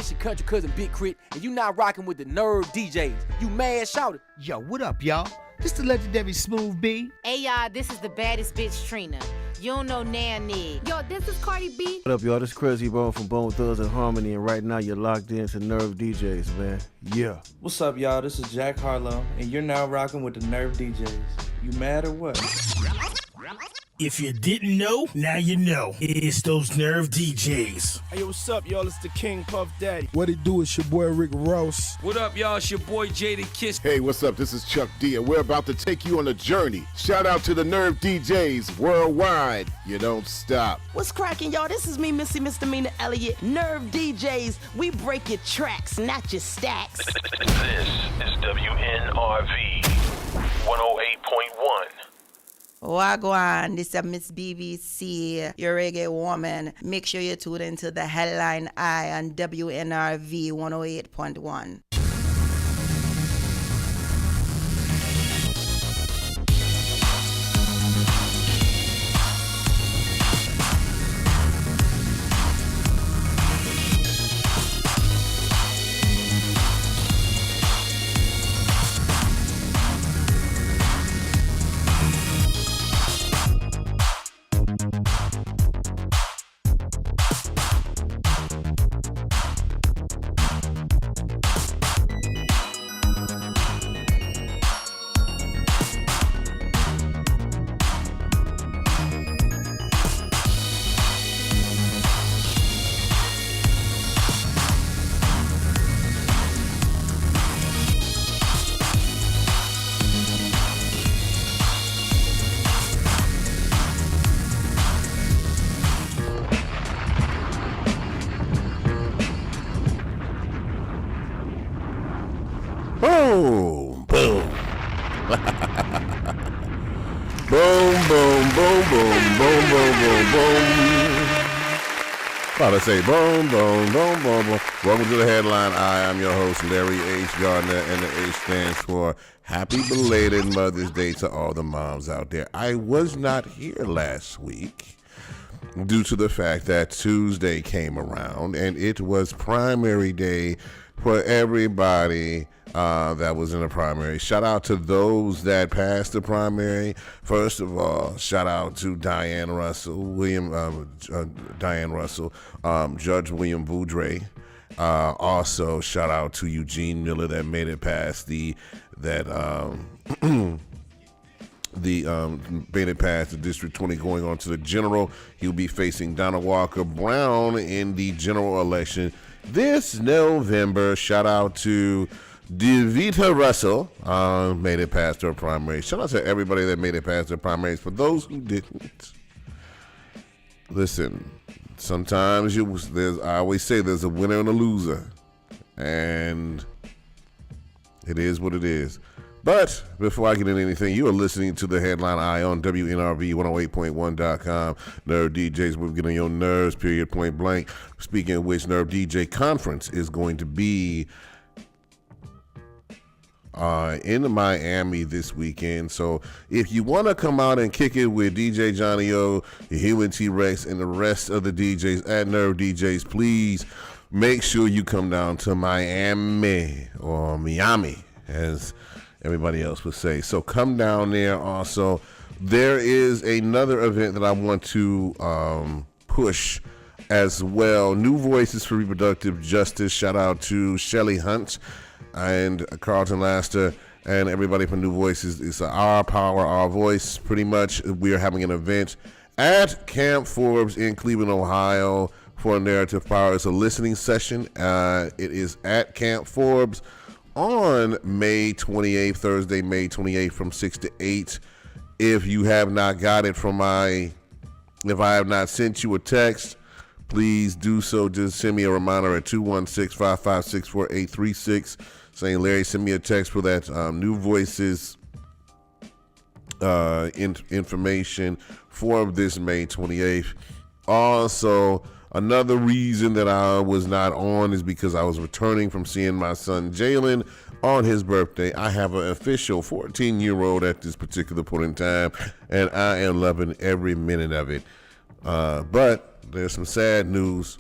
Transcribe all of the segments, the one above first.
It's your country cousin Big Crit, and you not rocking with the Nerve DJs. You mad, shout it. Yo, what up, y'all? This the legendary Smooth B. Hey, y'all, this is the baddest bitch, Trina. You don't know Nanny. Yo, this is Cardi B. What up, y'all? This is Crazy Bone from Bone Thugs and Harmony, and right now you're locked in to Nerve DJs, man. Yeah. What's up, y'all? This is Jack Harlow, and you're now rocking with the Nerve DJs. You mad or what? If you didn't know, now you know. It's those Nerve DJs. Hey, yo, what's up, y'all? It's the King Puff Daddy. What it do? It's your boy Rick Ross. What up, y'all? It's your boy Jada Kiss. Hey, what's up? This is Chuck D, and we're about to take you on a journey. Shout out to the Nerve DJs worldwide. You don't stop. What's cracking, y'all? This is me, Missy Misdemeanor Elliott. Nerve DJs, we break your tracks, not your stacks. This is WNRV 108.1. Wagwan, this is Miss BBC, your reggae woman. Make sure you tune into the Headline Eye on WNRV 108.1. Boom, boom. Boom, boom, boom, boom, boom, boom, boom, boom. About to say boom, boom, boom, boom, boom. Welcome to the Headline Eye. I'm your host, Larry H. Gardner, and the H stands for Happy Belated Mother's Day to all the moms out there. I was not here last week due to the fact that Tuesday came around, and it was primary day for everybody that was in the primary. Shout out to those that passed the primary. First of all, shout out to Diane Russell, Judge William Boudre. Also, shout out to Eugene Miller that made it past made it past the District 20 going on to the general. He'll be facing Donald Walker Brown in the general election this November. Shout out to Devita Russell, made it past her primary. Shout out to everybody that made it past their primaries. For those who didn't, listen, sometimes I always say there's a winner and a loser, and it is what it is. But before I get into anything, you are listening to the Headline Eye on WNRV108.1.com. Nerve DJs, we're getting on your nerves, period, point blank. Speaking of which, Nerve DJ Conference is going to be in Miami this weekend. So if you want to come out and kick it with DJ Johnny O, Human T-Rex, and the rest of the DJs at Nerve DJs, please make sure you come down to Miami, or Miami, as everybody else would say. So come down there. Also, there is another event that I want to push as well. New Voices for Reproductive Justice. Shout out to Shelly Hunt and Carlton Laster and everybody from New Voices. It's our power, our voice. Pretty much, we are having an event at Camp Forbes in Cleveland, Ohio for Narrative Power. It's a listening session. It is at Camp Forbes on May 28th, Thursday, May 28th from 6 to 8. If you have not got it from if I have not sent you a text, please do so. Just send me a reminder at 216-556-4836 saying, Larry, send me a text for that New Voices information for this May 28th. Also, another reason that I was not on is because I was returning from seeing my son Jalen on his birthday. I have an official 14-year-old at this particular point in time, and I am loving every minute of it. But there's some sad news.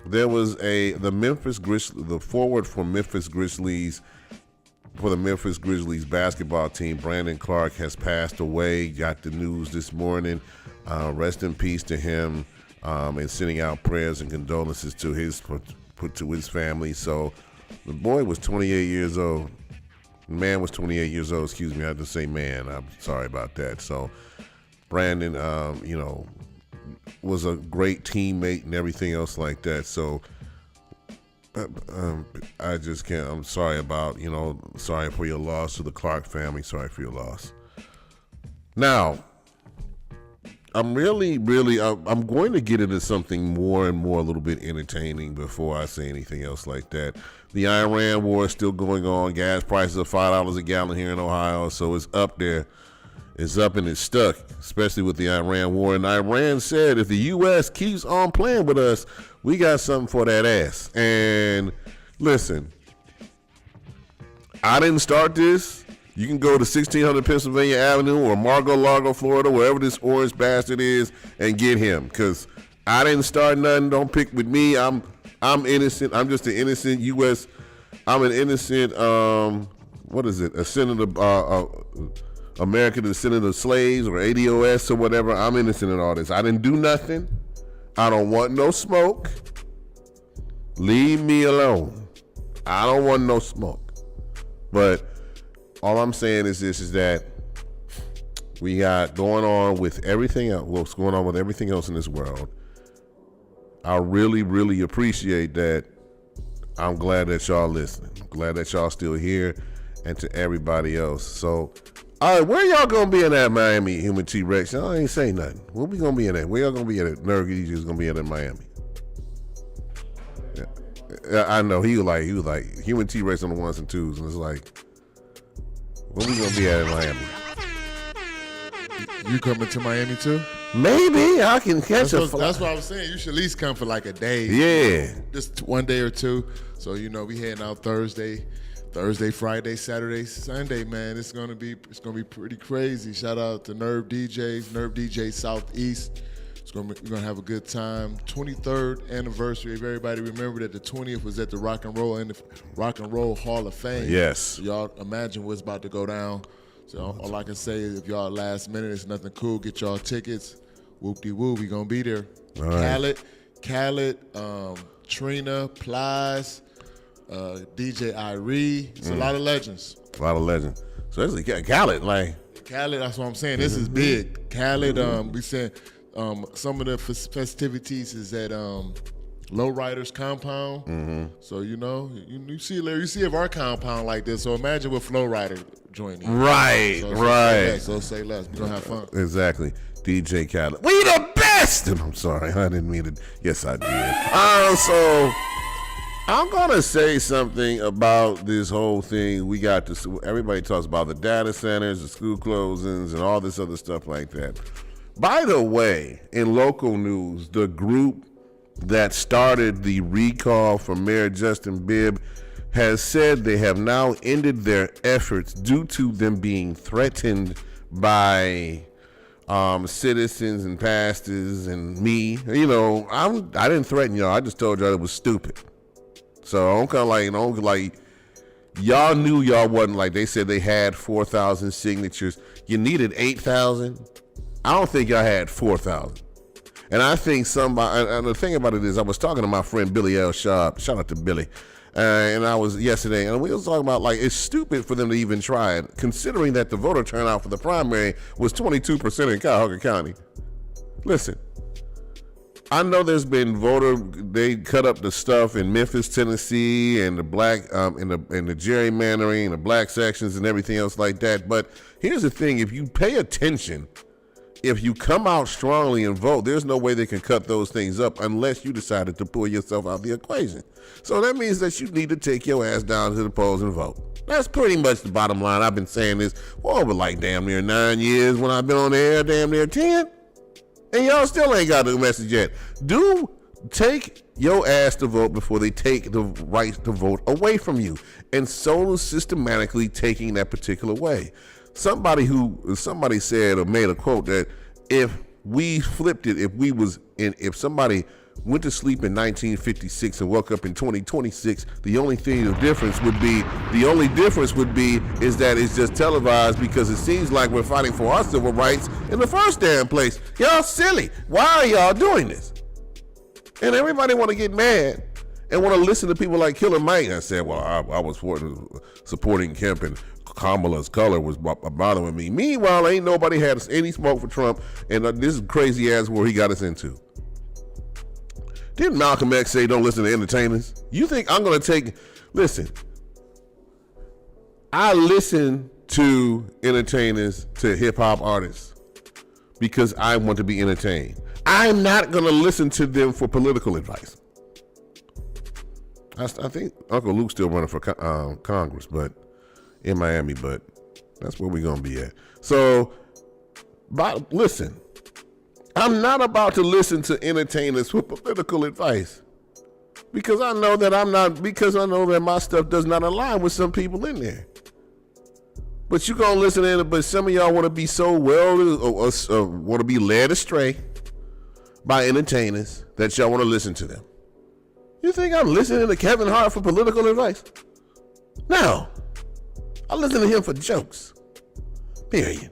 there was the forward for the Memphis Grizzlies basketball team, Brandon Clark, has passed away. Got the news this morning. Rest in peace to him, and sending out prayers and condolences to his family. So the boy was 28 years old. The man was 28 years old. Excuse me, I had to say man. I'm sorry about that. So Brandon, was a great teammate and everything else like that. So I just can't. I'm sorry sorry for your loss to the Clark family. Sorry for your loss. Now, I'm really, I'm going to get into something more and more a little bit entertaining before I say anything else like that. The Iran war is still going on. Gas prices are $5 a gallon here in Ohio, so it's up there. It's up and it's stuck, especially with the Iran war. And Iran said if the U.S. keeps on playing with us, we got something for that ass. And listen, I didn't start this. You can go to 1600 Pennsylvania Avenue or Mar-a-Lago, Florida, wherever this orange bastard is, and get him. Because I didn't start nothing. Don't pick with me. I'm innocent. I'm just an innocent U.S. I'm an innocent, a senator, American Descendant of Slaves or ADOS or whatever. I'm innocent in all this. I didn't do nothing. I don't want no smoke. Leave me alone. I don't want no smoke. But all I'm saying is this, is that we got going on with everything else, what's going on with everything else in this world. I really, really appreciate that. I'm glad that y'all listening. I'm glad that y'all still here, and to everybody else. So, all right, where y'all gonna be in that Miami Human T-Rex? Y'all ain't say nothing. Where we gonna be in that? Where y'all gonna be at? Nerve DJ's gonna be in Miami. Yeah, I know. He was like Human T-Rex on the ones and twos, and it's like, where we gonna be at in Miami? You coming to Miami too? Maybe I can catch a flight. That's what I was saying. You should at least come for like a day. Yeah, just one day or two. So we heading out Thursday, Friday, Saturday, Sunday. Man, it's gonna be pretty crazy. Shout out to Nerve DJs, Nerve DJ Southeast. We're gonna have a good time. 23rd anniversary. If everybody remember that the 20th was at the Rock and Roll Hall of Fame. Yes. So y'all imagine what's about to go down. So all I can say is if y'all last minute, it's nothing cool. Get y'all tickets. Whoop-de-woo, we gonna be there. All right. Khaled, Trina, Plies, DJ Irie. It's a lot of legends. A lot of legends. So it's Khaled, Khaled, that's what I'm saying. This is big. Khaled, we said some of the festivities is at Lowriders Compound. Mm-hmm. So you see Larry, you see of our compound like this. So imagine with Flowrider joining. Right, right. So say less. We're gonna have fun. Exactly. DJ Khaled. We the best! I'm sorry, I didn't mean to. Yes, I did. So I'm gonna say something about this whole thing. We got this. Everybody talks about the data centers, the school closings, and all this other stuff like that. By the way, in local news, the group that started the recall for Mayor Justin Bibb has said they have now ended their efforts due to them being threatened by citizens and pastors and me. I didn't threaten y'all. I just told y'all it was stupid. So I don't like y'all knew y'all wasn't like they said they had 4,000 signatures. You needed 8,000. I don't think y'all had 4,000. And I think and the thing about it is I was talking to my friend Billy L. Sharp. Shout out to Billy. And I was yesterday, and we was talking about it's stupid for them to even try it, considering that the voter turnout for the primary was 22% in Cuyahoga County. Listen, I know there's been they cut up the stuff in Memphis, Tennessee, and the black, in the gerrymandering, and the black sections, and everything else like that. But here's the thing: if you pay attention, if you come out strongly and vote, there's no way they can cut those things up unless you decided to pull yourself out of the equation. So that means that you need to take your ass down to the polls and vote. That's pretty much the bottom line. I've been saying this for over damn near 9 years when I've been on the air, damn near 10. And y'all still ain't got the message yet. Do take your ass to vote before they take the right to vote away from you. And so systematically taking that particular way. Somebody said or made a quote that if we flipped it, if somebody went to sleep in 1956 and woke up in 2026, the only difference would be is that it's just televised because it seems like we're fighting for our civil rights in the first damn place. Y'all silly. Why are y'all doing this? And everybody want to get mad and want to listen to people like Killer Mike. I said, well, I was supporting Kemp and Kamala's color was bothering me. Meanwhile, ain't nobody had any smoke for Trump, and this is crazy ass where he got us into. Didn't Malcolm X say don't listen to entertainers? You think I'm going to listen, I listen to entertainers, to hip hop artists, because I want to be entertained. I'm not going to listen to them for political advice. I think Uncle Luke's still running for Congress, but in Miami, but that's where we're going to be at. So, listen, I'm not about to listen to entertainers for political advice because I know that my stuff does not align with some people in there. But you're going to listen to it, but some of y'all want to be so want to be led astray by entertainers that y'all want to listen to them. You think I'm listening to Kevin Hart for political advice? No. I listen to him for jokes. Period.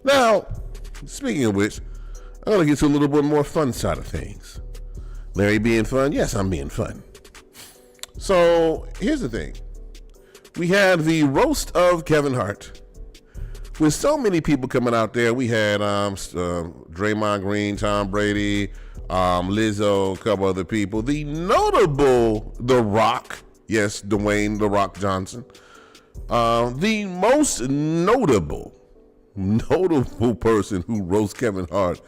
Now, speaking of which, I'm going to get to a little bit more fun side of things. Larry being fun? Yes, I'm being fun. So, here's the thing. We had the roast of Kevin Hart. With so many people coming out there, we had Draymond Green, Tom Brady, Lizzo, a couple other people. The notable The Rock, yes, Dwayne The Rock Johnson. The most notable person who roast Kevin Hart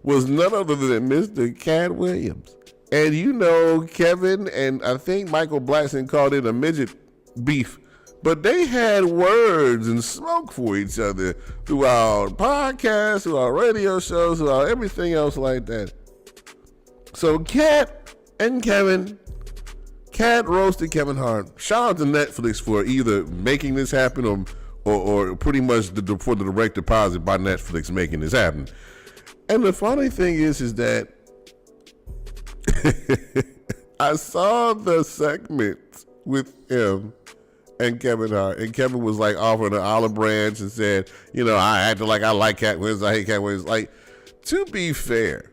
was none other than Mr. Cat Williams. And you know, Kevin and I think Michael Blackson called it a midget beef, but they had words and smoke for each other throughout podcasts, throughout radio shows, throughout everything else like that. So Cat and Kevin, Cat roasted Kevin Hart. Shout out to Netflix for either making this happen or pretty much for the direct deposit by Netflix making this happen. And the funny thing is that I saw the segment with him and Kevin Hart, and Kevin was like offering an olive branch and said, you know, I acted like I like Cat Williams, I hate Cat Williams. Like, to be fair,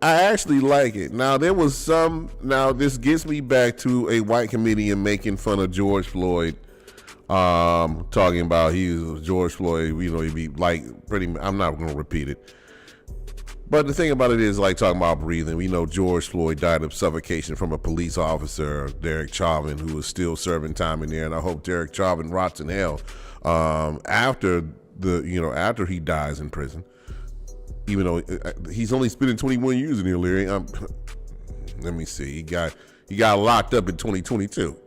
I actually like it. Now, this gets me back to a white comedian making fun of George Floyd, talking about he was George Floyd, you know, he'd be like I'm not going to repeat it. But the thing about it is, like, talking about breathing, we know George Floyd died of suffocation from a police officer, Derek Chauvin, who was still serving time in there. And I hope Derek Chauvin rots in hell after he dies in prison. Even though he's only spending 21 years in here, Larry. Let me see. He got locked up in 2022,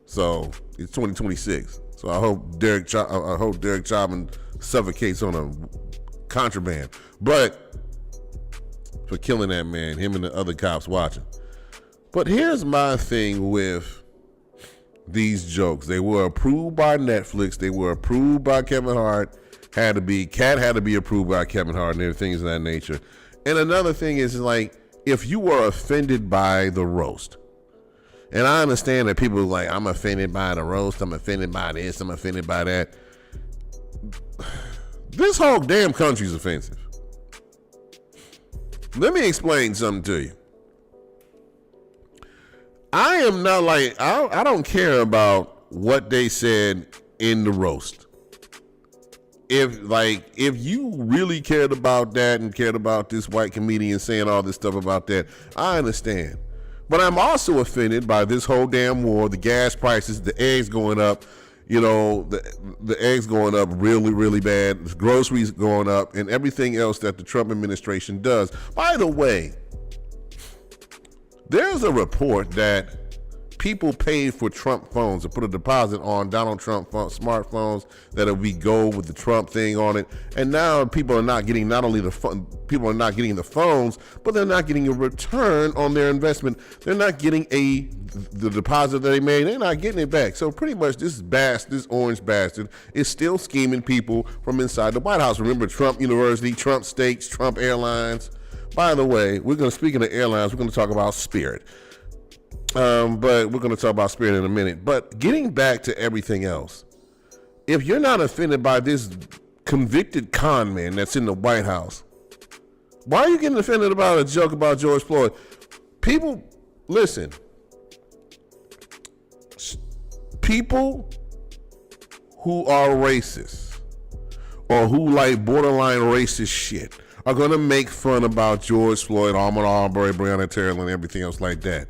so it's 2026. So I hope Derek Chauvin suffocates on a contraband, but for killing that man, him and the other cops watching. But here's my thing with these jokes. They were approved by Netflix. They were approved by Kevin Hart. Cat had to be approved by Kevin Hart and things of that nature. And another thing is like, if you were offended by the roast, and I understand that people are like, I'm offended by the roast, I'm offended by this, I'm offended by that. This whole damn country's offensive. Let me explain something to you. I am not like, I don't care about what they said in the roast. If you really cared about that and cared about this white comedian saying all this stuff about that, I understand. But I'm also offended by this whole damn war, the gas prices, the eggs going up, you know, the eggs going up really, really bad, the groceries going up, and everything else that the Trump administration does. By the way, there's a report that people paid for Trump phones to put a deposit on Donald Trump smartphones that'll be gold with the Trump thing on it. And now people are not getting the phones, but they're not getting a return on their investment. They're not getting the deposit that they made. They're not getting it back. So pretty much this orange bastard is still scheming people from inside the White House. Remember Trump University, Trump Steaks, Trump Airlines. By the way, speaking of airlines, we're going to talk about Spirit. But we're going to talk about Spirit in a minute. But getting back to everything else, if you're not offended by this convicted con man that's in the White House, why are you getting offended about a joke about George Floyd? People, listen. People who are racist or who like borderline racist shit are going to make fun about George Floyd, Ahmaud Arbery, Breonna Taylor, and everything else like that.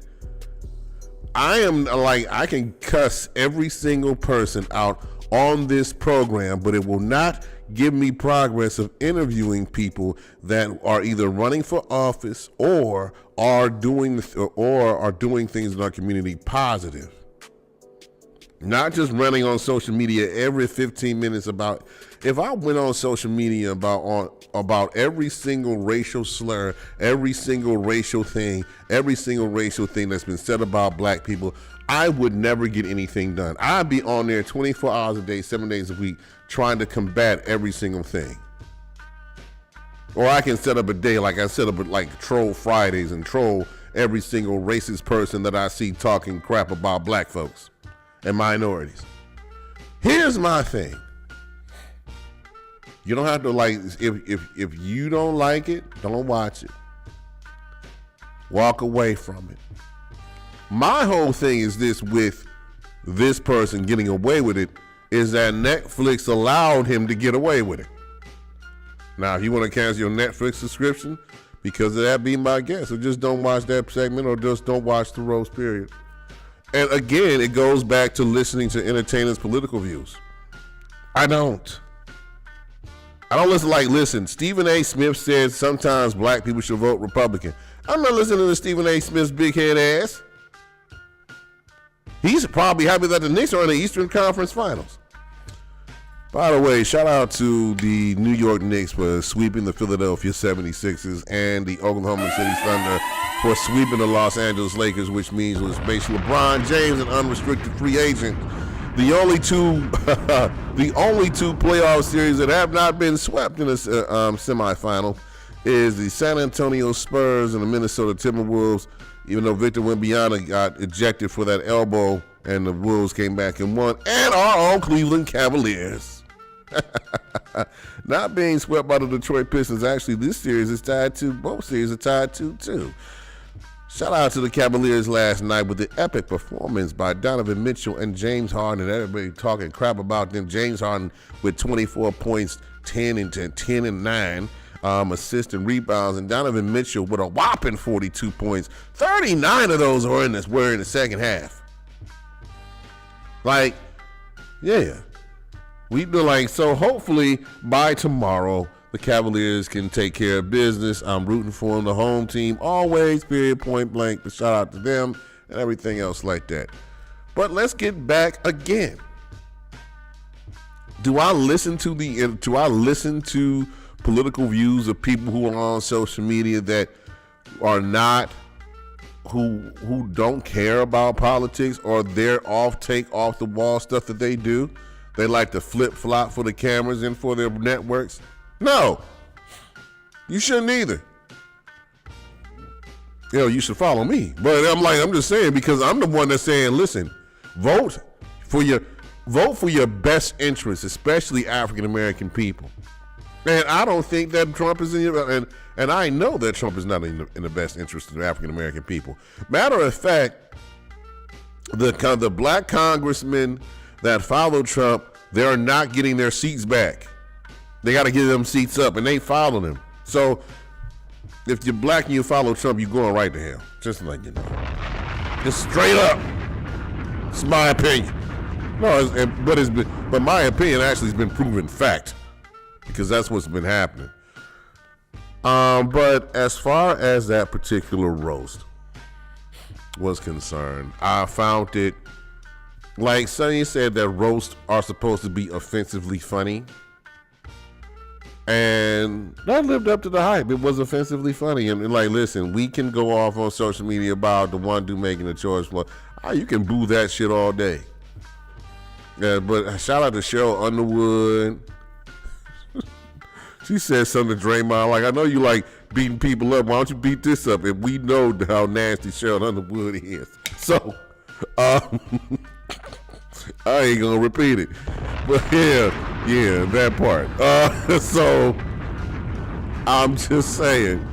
I can cuss every single person out on this program, but it will not give me progress of interviewing people that are either running for office or are doing things in our community positive. Not just running on social media every 15 minutes about. If I went on social media about every single racial slur, every single racial thing that's been said about black people, I would never get anything done. I'd be on there 24 hours a day, 7 days a week, trying to combat every single thing. Or I can set up a day like I set up like Troll Fridays and troll every single racist person that I see talking crap about black folks and minorities. Here's my thing. You don't have to like, if you don't like it, don't watch it. Walk away from it. My whole thing is this with this person getting away with it is that Netflix allowed him to get away with it. Now, if you want to cancel your Netflix subscription because of that, be my guest. So just don't watch that segment or just don't watch the roast, period. And again, it goes back to listening to entertainers' political views. I don't listen, Stephen A. Smith said sometimes black people should vote Republican. I'm not listening to Stephen A. Smith's big head ass. He's probably happy that the Knicks are in the Eastern Conference Finals. By the way, shout out to the New York Knicks for sweeping the Philadelphia 76ers and the Oklahoma City Thunder for sweeping the Los Angeles Lakers, which means it was basically LeBron James, an unrestricted free agent. The only two playoff series that have not been swept in a semifinal is the San Antonio Spurs and the Minnesota Timberwolves, even though Victor Wembanyama got ejected for that elbow and the Wolves came back and won, and our own Cleveland Cavaliers. Not being swept by the Detroit Pistons. Actually, both series are tied 2-2. Shout out to the Cavaliers last night with the epic performance by Donovan Mitchell and James Harden. Everybody talking crap about them. James Harden with 24 points, 10 and 9 assists and rebounds, and Donovan Mitchell with a whopping 42 points. 39 of those were in the second half. Like, yeah. We do like, so hopefully by tomorrow, the Cavaliers can take care of business. I'm rooting for them, the home team, always, period, point blank. But shout out to them and everything else like that. But let's get back again. Do I listen to political views of people who are on social media that are not, who don't care about politics or their off the wall stuff that they do? They like to flip flop for the cameras and for their networks. No, you shouldn't either. You should follow me. But I'm just saying, because I'm the one that's saying, listen, vote for your best interests, especially African American people. And I don't think that Trump is and I know that Trump is not in the best interest of African American people. Matter of fact, the black congressmen that follow Trump, they are not getting their seats back. They got to give them seats up, and they follow them. So if you're black and you follow Trump, you're going right to hell. Just like you know. Just straight up. It's my opinion. No, but my opinion actually has been proven fact, because that's what's been happening. But as far as that particular roast was concerned, I found it, like Sonny said, that roasts are supposed to be offensively funny. And that lived up to the hype. It was offensively funny. And like, listen, we can go off on social media about the one dude making the George Floyd. You can boo that shit all day. Yeah, but shout out to Cheryl Underwood. She said something to Draymond, like, I know you like beating people up. Why don't you beat this up? And we know how nasty Cheryl Underwood is. So, I ain't gonna repeat it. But yeah, that part. So, I'm just saying,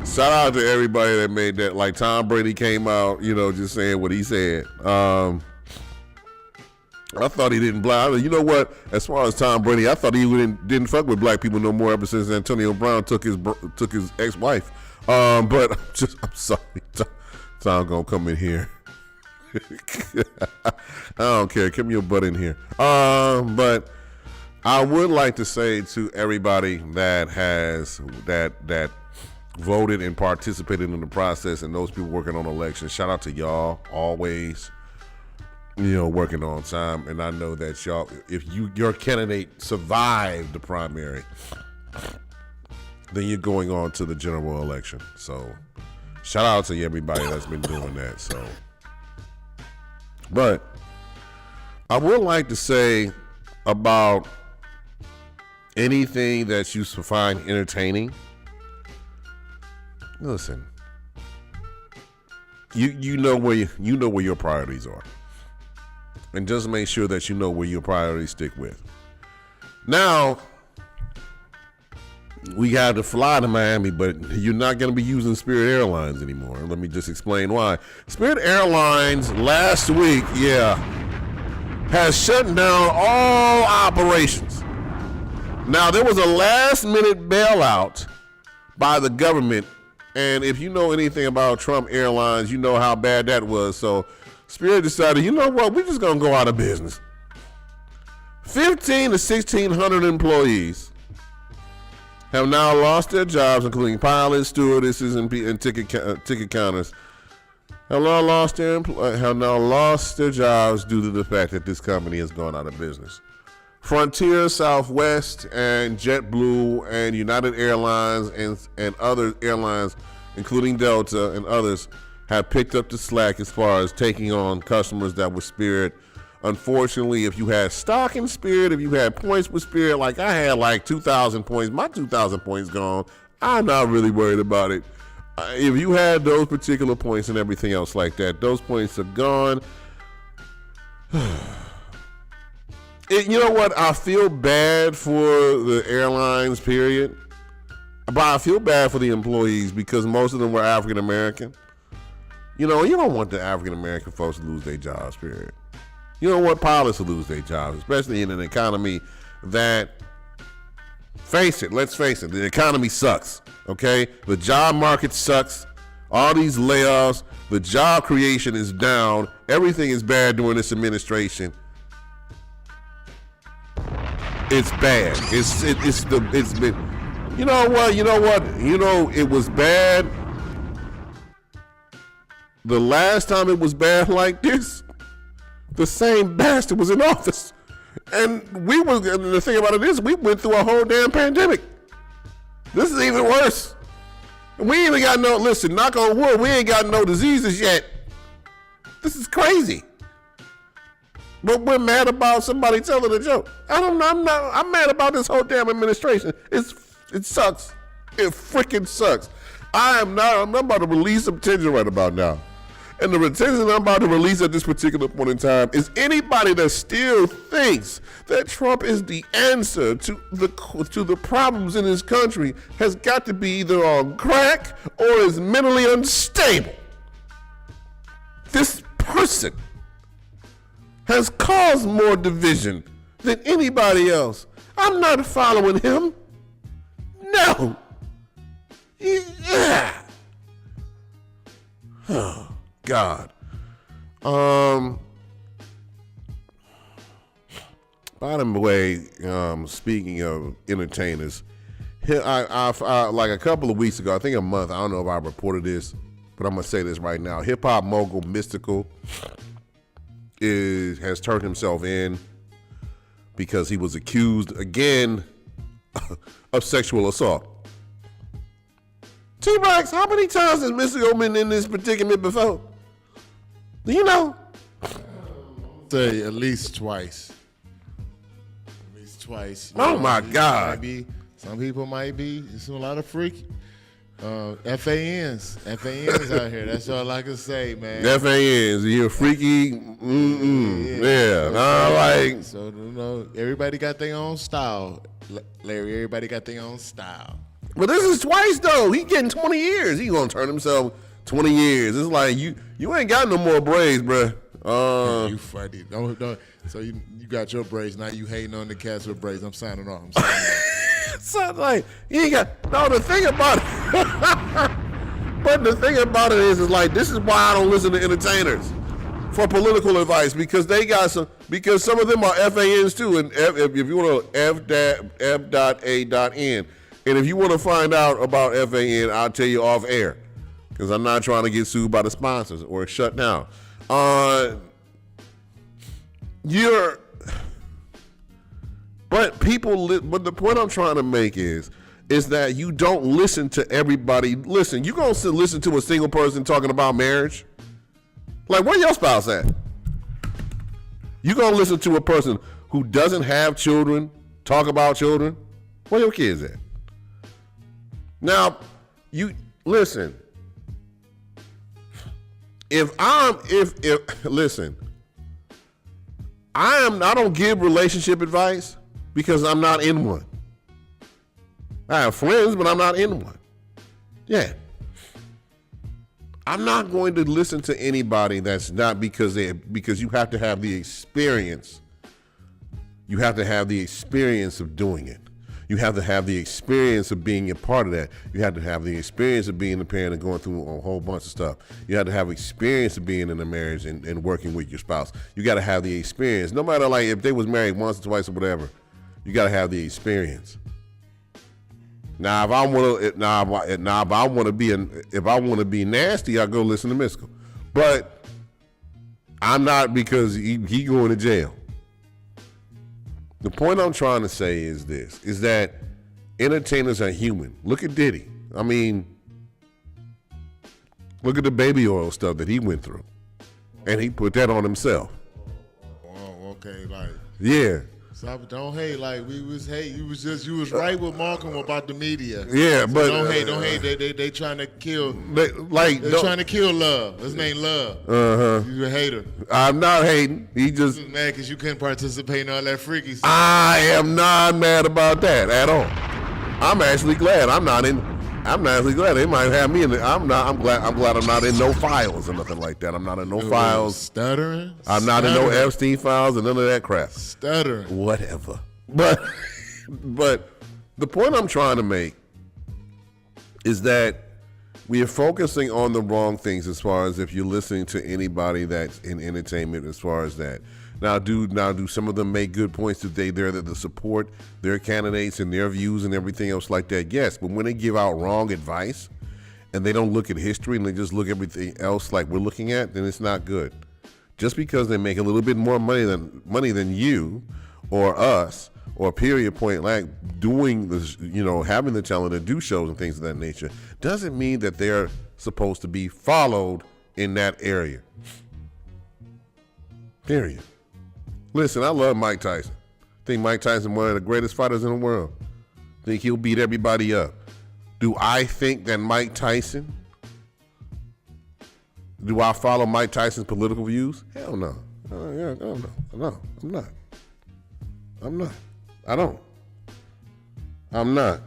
shout out to everybody that made that. Like Tom Brady came out, just saying what he said. I thought he didn't black. You know what? As far as Tom Brady, I thought he didn't fuck with black people no more ever since Antonio Brown took his ex-wife. But I'm sorry, Tom gonna come in here. I don't care. Give me your butt in here. But I would like to say to everybody that has that voted and participated in the process, and those people working on elections, shout out to y'all always. Working on time, and I know that y'all, if your candidate survived the primary, then you're going on to the general election. So, shout out to everybody that's been doing that. So, but I would like to say about anything that you find entertaining. Listen, you know where your priorities are. And just make sure that you know where your priorities stick with. Now, we got to fly to Miami, but you're not going to be using Spirit Airlines anymore. Let me just explain why. Spirit Airlines last week, has shut down all operations. Now, there was a last-minute bailout by the government, and if you know anything about Trump Airlines, you know how bad that was. So, Spirit decided, you know what, we're just going to go out of business. 1,500 to 1,600 employees have now lost their jobs, including pilots, stewardesses, and ticket counters. Have now lost their jobs due to the fact that this company has gone out of business. Frontier, Southwest, and JetBlue, and United Airlines, and other airlines, including Delta and others, have picked up the slack as far as taking on customers that were Spirit. Unfortunately, if you had stock in Spirit, if you had points with Spirit, like I had like 2,000 points, my 2,000 points gone. I'm not really worried about it. If you had those particular points and everything else like that, those points are gone. You know what? I feel bad for the airlines, period. But I feel bad for the employees because most of them were African American. You don't want the African-American folks to lose their jobs, period. You don't want pilots to lose their jobs, especially in an economy that, let's face it, the economy sucks, okay? The job market sucks. All these layoffs, the job creation is down. Everything is bad during this administration. It's bad. It's been, you know what? It was bad. The last time it was bad like this, the same bastard was in office. And the thing about it is, we went through a whole damn pandemic. This is even worse. We ain't even got knock on wood, we ain't got no diseases yet. This is crazy. But we're mad about somebody telling a joke. I'm mad about this whole damn administration. It sucks. It freaking sucks. I'm about to release some tension right about now. And the tension I'm about to release at this particular point in time is anybody that still thinks that Trump is the answer to the problems in this country has got to be either on crack or is mentally unstable. This person has caused more division than anybody else. I'm not following him. No. Yeah. Oh, God. By the way, speaking of entertainers, I like a couple of weeks ago, I think a month, I don't know if I reported this, but I'm going to say this right now. Hip-hop mogul Mystical has turned himself in because he was accused again of sexual assault. T-Rex, how many times has Mystical been in this predicament before? Do you know? Say at least twice. Oh my God. Some people might be. It's a lot of freak. FANs out here. That's all I can say, man. FANs, you're freaky. Yeah. Like. So everybody got their own style, Larry. Everybody got their own style. But this is twice though. He getting 20 years. He gonna turn himself 20 years. It's like you ain't got no more braids, bruh. You funny. Don't. So you got your braids. Now you hating on the cats with braids. I'm signing off. So like you ain't got the thing about it. But the thing about it is like this is why I don't listen to entertainers for political advice because some of them are FANs too. And if you want to f.a.n. And if you want to find out about FAN, I'll tell you off air because I'm not trying to get sued by the sponsors or shut down. But the point I'm trying to make is that you don't listen to everybody. Listen, you gonna listen to a single person talking about marriage? Like, where your spouse at? You gonna listen to a person who doesn't have children talk about children? Where your kids at? Now, you listen. I don't give relationship advice because I'm not in one. I have friends, but I'm not in one. Yeah. I'm not going to listen to anybody that's not because you have to have the experience. You have to have the experience of doing it. You have to have the experience of being a part of that. You have to have the experience of being a parent and going through a whole bunch of stuff. You have to have experience of being in a marriage and working with your spouse. You got to have the experience. No matter like if they was married once or twice or whatever, you got to have the experience. Now, if I want to be nasty, I go listen to Mystical. But I'm not because he going to jail. The point I'm trying to say is this, is that entertainers are human. Look at Diddy. I mean, look at the baby oil stuff that he went through. And he put that on himself. Oh, okay, like. Yeah. So don't hate like we was hate. You was right with Malcolm about the media. Yeah, so but don't hate. They trying to kill. They're trying to kill love. His name Love. You a hater. I'm not hating. He just mad because you couldn't participate in all that freaky stuff. I am not mad about that at all. I'm actually glad I'm actually glad they might have me in it. I'm glad I'm not in no files or nothing like that. I'm not in no files. Stuttering. I'm not in no Epstein files and none of that crap. Stuttering. Whatever. But the point I'm trying to make is that we are focusing on the wrong things as far as if you're listening to anybody that's in entertainment as far as that. Now do some of them make good points today there that support their candidates and their views and everything else like that? Yes, but when they give out wrong advice and they don't look at history and they just look at everything else like we're looking at, then it's not good. Just because they make a little bit more money than you or us or period point like doing this, having the talent to do shows and things of that nature doesn't mean that they're supposed to be followed in that area. Period. Listen, I love Mike Tyson. I think Mike Tyson is one of the greatest fighters in the world. I think he'll beat everybody up. Do I think that Mike Tyson, do I follow Mike Tyson's political views? Hell no. No, I'm not. I don't. I'm not.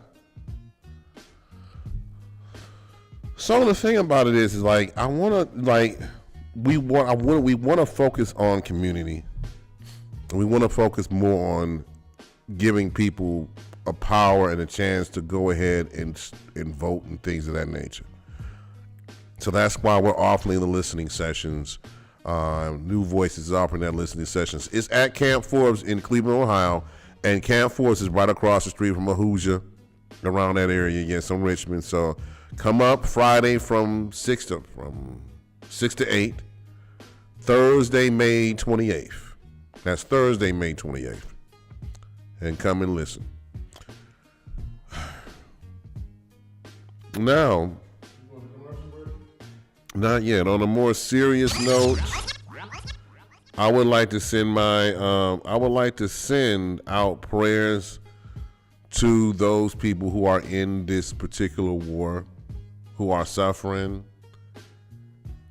So the thing about it is like I want to we want to focus on community. We want to focus more on giving people a power and a chance to go ahead and vote and things of that nature. So that's why we're offering the listening sessions. New Voices is offering that listening sessions. It's at Camp Forbes in Cleveland, Ohio, and Camp Forbes is right across the street from Ahuja, around that area. Yes, on Richmond. So come up Friday from 6 to 8. Thursday, May 28th. That's Thursday, May 28th. And come and listen. Now, not yet. On a more serious note, I would like to send out prayers to those people who are in this particular war who are suffering.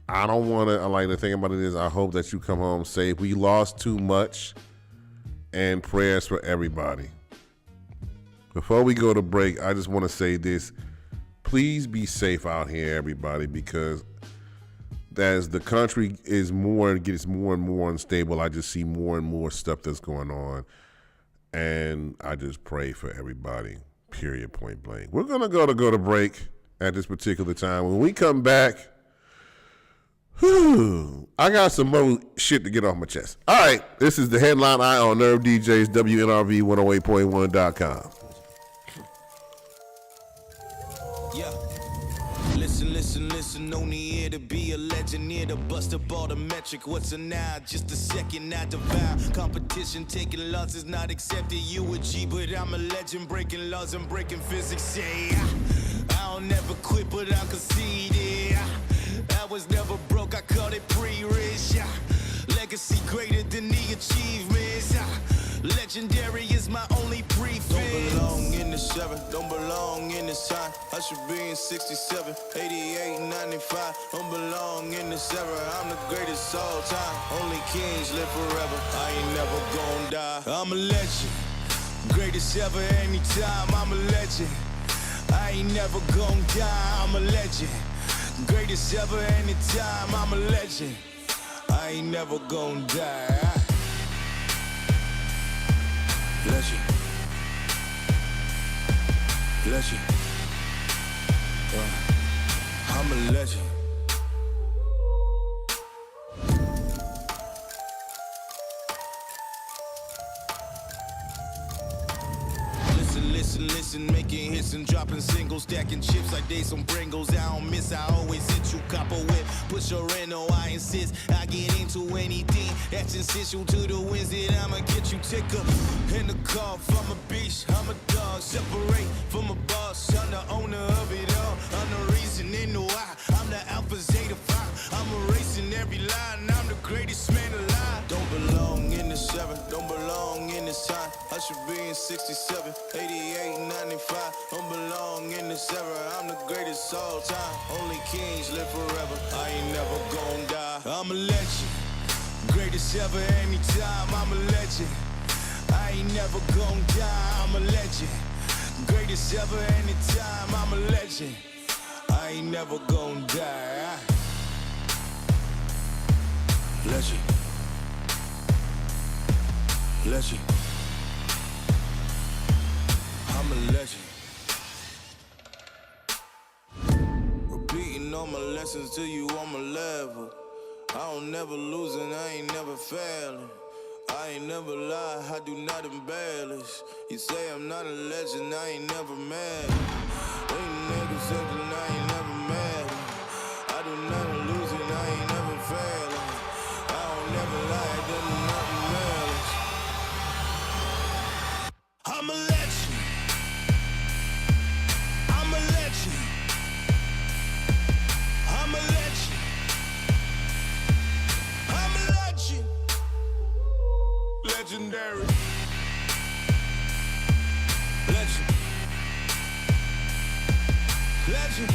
I don't want to, like, the thing about it is I hope that you come home safe. We lost too much, and prayers for everybody. Before we go to break, I just want to say this. Please be safe out here, everybody, because as the country gets more and more unstable, I just see more and more stuff that's going on. And I just pray for everybody, period, point blank. We're going to go to break at this particular time. When we come back, I got some more shit to get off my chest. All right, this is the Headline Eye on Nerve DJs, WNRV 108.1.com. Yeah. Listen, only here to be a legend, here to bust up all the metric. What's a now? Just a second, I devour. Competition, taking losses, not accepted. You a G, but I'm a legend, breaking laws and breaking physics. Yeah, I'll never quit, but I'll concede. I was never broke, I called it pre-rich. Legacy greater than the achievements. Legendary is my only prefix. Don't belong in the 7, don't belong in this time. I should be in 67, 88, 95. Don't belong in this era, I'm the greatest all time. Only kings live forever, I ain't never gonna die. I'm a legend, greatest ever anytime. I'm a legend, I ain't never gonna die. I'm a legend, greatest ever anytime. I'm a legend, I ain't never gonna die. Legend. I'm a legend. Listen, making hits and dropping singles, stacking chips like they some Pringles. I don't miss, I always hit you, copper whip. Push your Reno, I insist. I get into anything that's essential to the wins that I'ma get you. Take a in the car from a beach, I'm a dog. Separate from a boss, I'm the owner of it all. I'm the reason in the why. I'm the Alpha Zeta Phi. I'm erasing every line, I'm the greatest man alive. Don't belong in the 7, don't belong in this time. I should be in 67, 88, 95. Don't belong in this era, I'm the greatest all time. Only kings live forever, I ain't never gonna die. I'm a legend, greatest ever anytime. I'm a legend, I ain't never gonna die. I'm a legend, greatest ever anytime. I'm a legend, I ain't never gonna die. Legend. Legend. I'm a legend. Repeating all my lessons till you on my level. I don't never lose and I ain't never failing. I ain't never lie, I do not embellish. You say I'm not a legend, I ain't never mad. Ain't niggas saying I ain't never mad. I do not lose and I ain't never failing. I don't never lie, I do not embellish. I'm a legend. I'm a legend. I'm a legend. I'm a legend. Legendary. Legend. Legend.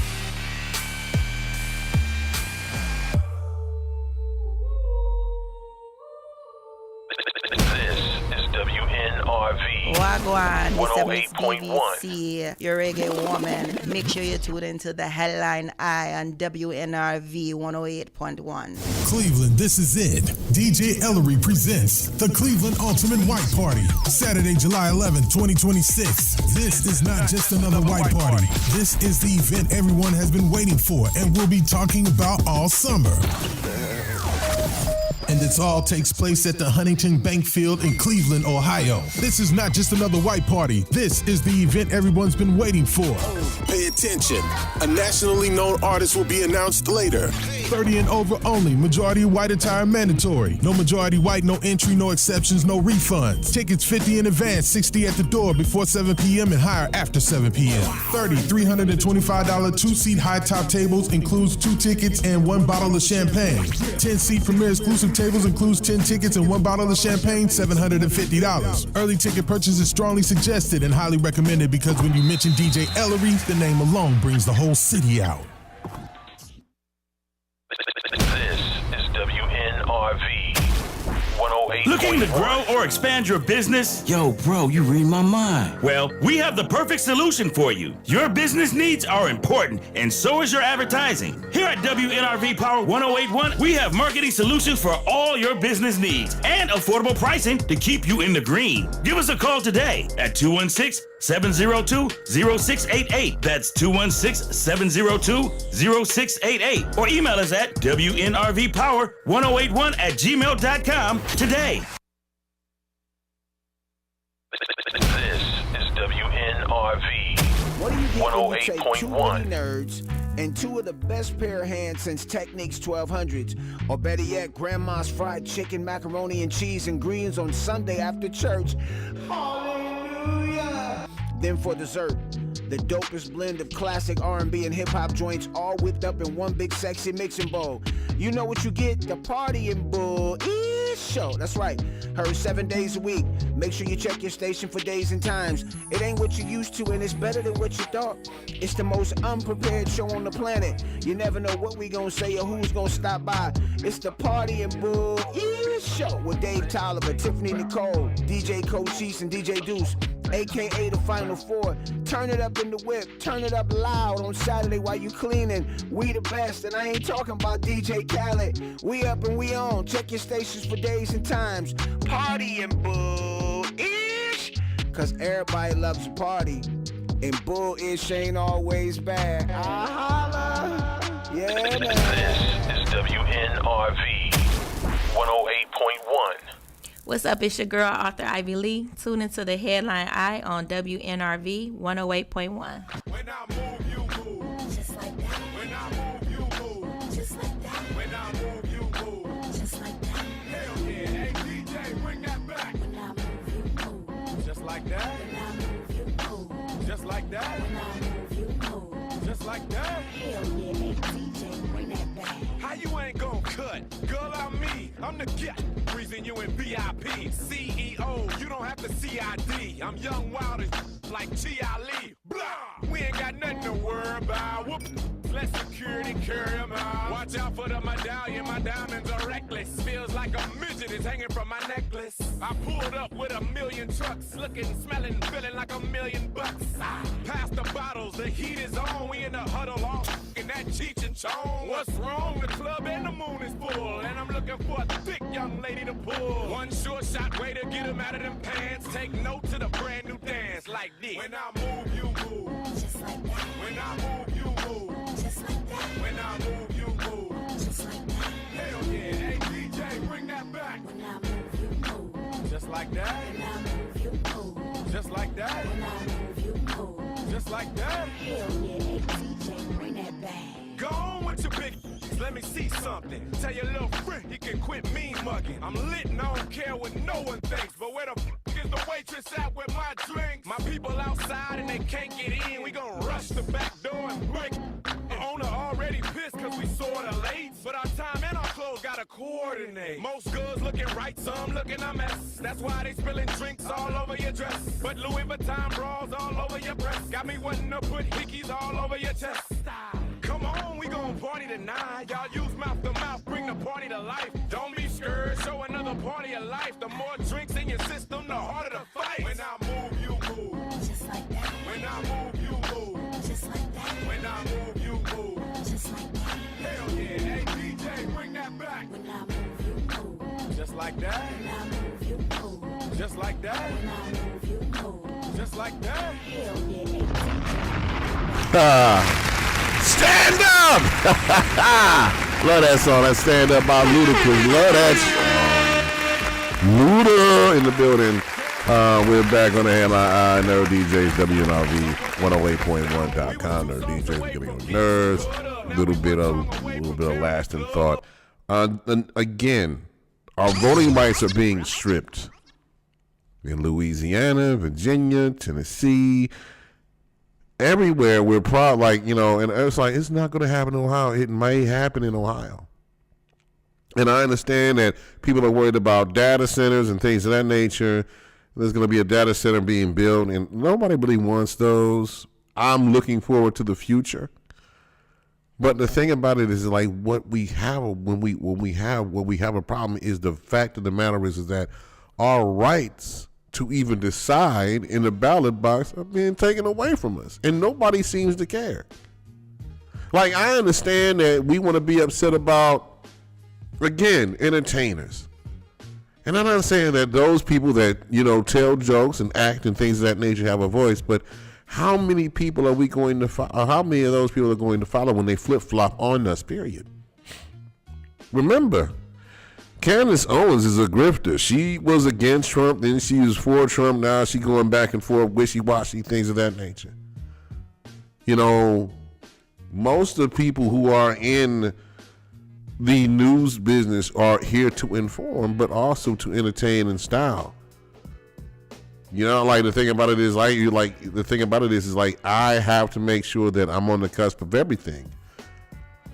This is WNRV. Wagwan, this is 108.1. BBC, your reggae woman. Make sure you tune into the Headline Eye on WNRV 108.1. Cleveland, this is it. DJ Ellery presents the Cleveland Ultimate White Party, Saturday, July 11th, 2026. This is not just another white party. This is the event everyone has been waiting for and we'll be talking about all summer. And it all takes place at the Huntington Bank Field in Cleveland, Ohio. This is not just another white party. This is the event everyone's been waiting for. Pay attention. A nationally known artist will be announced later. 30 and over only. Majority white attire mandatory. No majority white, no entry, no exceptions, no refunds. Tickets 50 in advance, 60 at the door before 7 p.m. and higher after 7 p.m. 30 $325 two-seat high-top tables includes 2 tickets and 1 bottle of champagne. 10-seat premier exclusive tables includes 10 tickets and 1 bottle of champagne, $750. Early ticket purchase is strongly suggested and highly recommended because when you mention DJ Ellery, the name alone brings the whole city out. 108.1. Looking to grow or expand your business? Yo, bro, you read my mind. Well, we have the perfect solution for you. Your business needs are important, and so is your advertising. Here at WNRV Power 108.1, we have marketing solutions for all your business needs and affordable pricing to keep you in the green. Give us a call today at 216-702-0688. That's 216-702-0688. Or email us at WNRVPower1081@gmail.com today. This is WNRV What do you get when you take 2 108.1. nerds and 2 of the best pair of hands since Techniques 1200s, or better yet, Grandma's fried chicken, macaroni and cheese, and greens on Sunday after church? Hallelujah! Then for dessert, the dopest blend of classic R&B and hip-hop joints, all whipped up in one big sexy mixing bowl. You know what you get? The Party and Bull Show. That's right. Heard 7 days a week. Make sure you check your station for days and times. It ain't what you used to, and it's better than what you thought. It's the most unprepared show on the planet. You never know what we gonna say or who's gonna stop by. It's the Party and Bull Show with Dave Tolliver, Tiffany Nicole, DJ Cochise, and DJ Deuce, aka the Final Four. Turn it up in the whip, turn it up loud on Saturday while you cleaning. We the best, and I ain't talking about DJ Khaled. We up and we on. Check your stations for days and times. Party and Bull-ish, cause everybody loves a party, and Bull-ish ain't always bad. I holla. Yeah, man. This is WNRV 108.1. What's up? It's your girl, Arthur Ivy Lee. Tune into the Headline Eye on WNRV 108.1. When I move, you move. Just like that. When I move, you move. Just like that. When I move, you move. Just like that. Hell yeah. Hey, DJ, bring that back. When I move, you move. Just like that. When I move, you move. Just like that. When I move, you move. Just like that. Hell yeah. Hey, DJ, bring that back. How you ain't gon' cut? Girl, I'm me. I'm the guy. Reason you in VIP. CEO, you don't have to CID. I'm young, wild, and like G.I. Blah! We ain't got nothing to worry about. Whoop! Let security carry them out. Watch out for the medallion, my diamonds are reckless. Feels like a midget is hanging from my necklace. I pulled up with 1,000,000 trucks, looking, smelling, feeling like $1,000,000. Pass the bottles, the heat is on. We in the huddle, all in that Cheech and Chong. What's wrong? The club and the moon is full, and I'm looking for a thick young lady to pull. One short shot way to get him out of them pants. Take note to the brand new dance like this. When I move, you move. Just like that. When I move, you move. Just like that. When I move, you move. Just like that. Hell yeah. Hey, DJ, bring that back. When I move, you move. Just like that. When I move, you move. Just like that. When I move, you move. Just like that. Hell yeah. Hey, DJ, bring that back. Go on with your big. Let me see something. Tell your little friend he can quit mean mugging. I'm lit and I don't care what no one thinks. But where the is the waitress at with my drinks? My people outside and they can't get in. We gon' rush the back door and break. The owner already pissed cause we sorta late. But our time and our clothes gotta coordinate. Most girls looking right, some looking a mess. That's why they spilling drinks all over your dress. But Louis Vuitton bras all over your breast. Got me wanting to put hickeys all over your chest. Come on, we gon' party tonight. Y'all use mouth to mouth, bring the party to life. Don't be scared, show another party of life. The more drinks in your system, the harder the fight. When I move, you move. Just like that. When I move, you move. Just like that. When I move, you move. Just like that. Hell yeah. Hey, DJ, bring that back. When I move, you move. Just like that. When I move, you move. Just like that. When I move, you move. Just like that. Hell yeah. Stand up! Love that song. That Stand Up by Ludacris. Love that song. Luda in the building. We're back on the Headline Nerd DJs, WNRV 108.1.com. Nerd DJs getting on nerves. A little bit of lasting thought. And again, our voting rights are being stripped in Louisiana, Virginia, Tennessee. Everywhere we're proud, like, you know, and it's like, it's not going to happen in Ohio. It may happen in Ohio. And I understand that people are worried about data centers and things of that nature. There's going to be a data center being built, and nobody really wants those. I'm looking forward to the future. But the thing about it is like what we have when we have a problem is the fact of the matter is that our rights to even decide in the ballot box are being taken away from us, and nobody seems to care. Like, I understand that we want to be upset about, again, entertainers. And I'm not saying that those people that, tell jokes and act and things of that nature have a voice, but how many people are we going to follow? How many of those people are going to follow when they flip-flop on us, period? Remember, Candace Owens is a grifter. She was against Trump, then she was for Trump. Now she going back and forth, wishy-washy, things of that nature. Most of the people who are in the news business are here to inform, but also to entertain and style. The thing about it is I have to make sure that I'm on the cusp of everything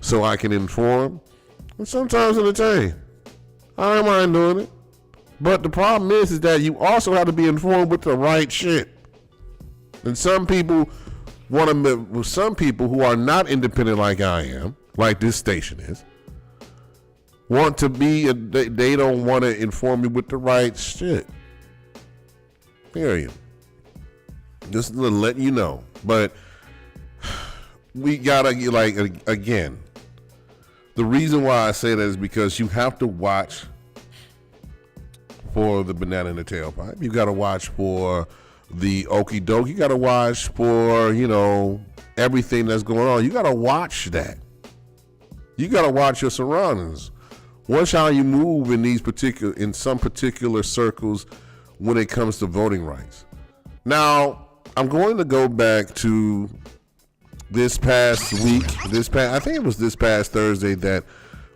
so I can inform and sometimes entertain. I don't mind doing it. But the problem is that you also have to be informed with the right shit. And some people who are not independent like I am, like this station is, want to be, they don't want to inform me with the right shit. Period. Just to let you know. But we gotta, again, the reason why I say that is because you have to watch for the banana in the tailpipe. You gotta watch for the okie doke. You gotta watch for, everything that's going on. You gotta watch that. You gotta watch your surroundings. Watch how you move in some particular circles when it comes to voting rights. Now, I'm going to go back to this past week. I think it was this past Thursday that